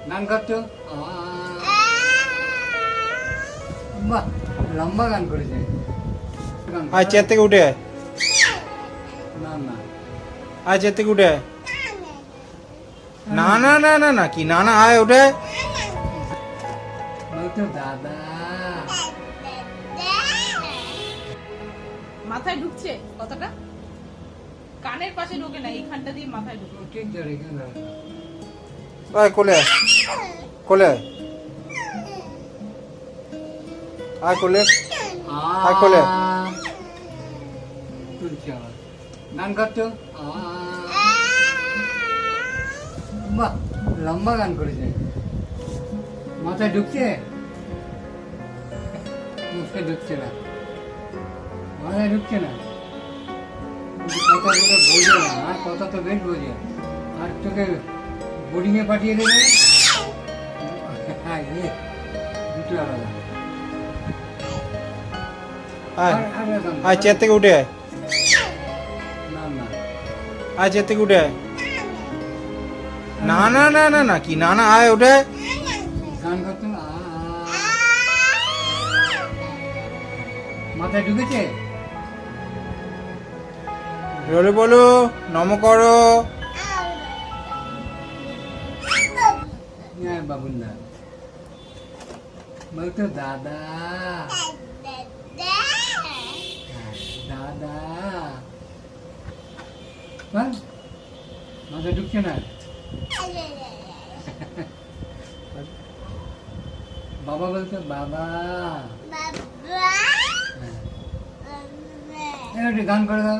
গান করছো বাহ, লম্বা গান করেছে। আয় চেয়ার থেকে উঠে আয়, না না, আয় চেয়ার থেকে উঠে আয়। না না না না না কি না না, আয় উঠে আয়। বলতো দাদা। মাথায় ঢুকছে কথাটা, কানের পাশে ঢোকে না, এইখানটা দিয়ে মাথায় ঢুকে। ঠিক ধরে এখানে ধরে। আয় কোলে আয়, কোলে আয়, আয় কোলে, আয় কোলে। তুলছে আবার গান করছো বাহ, লম্বা গান করেছে। মাথায় ঢুকছে, মুখে ঢুকছে না, মাথায় ঢুকছে না, কিন্তু কথাগুলো বোঝে না। আর কথা তো বেশ বোঝে, আর তোকে বোর্ডিংয়ে পাঠিয়ে দেবে। হ্যাঁ, দুটো আলাদা। আয় আর গান আয় চেয়ার থেকে উঠে আয়, না না, আয় চেয়ার থেকে উঠে আয়। না না না না না কি না না, আয় উঠে আয়। গান করতো মাথায় ঢুকেছে। জোরে বলো, নম করো। হ্যাঁ বাবুন্দা, বলতো দাদা। দাদা বল, মাথায় ঢুকছে না। বাবা বলতো বাবা। হ্যাঁ, একটু গান করে দাও।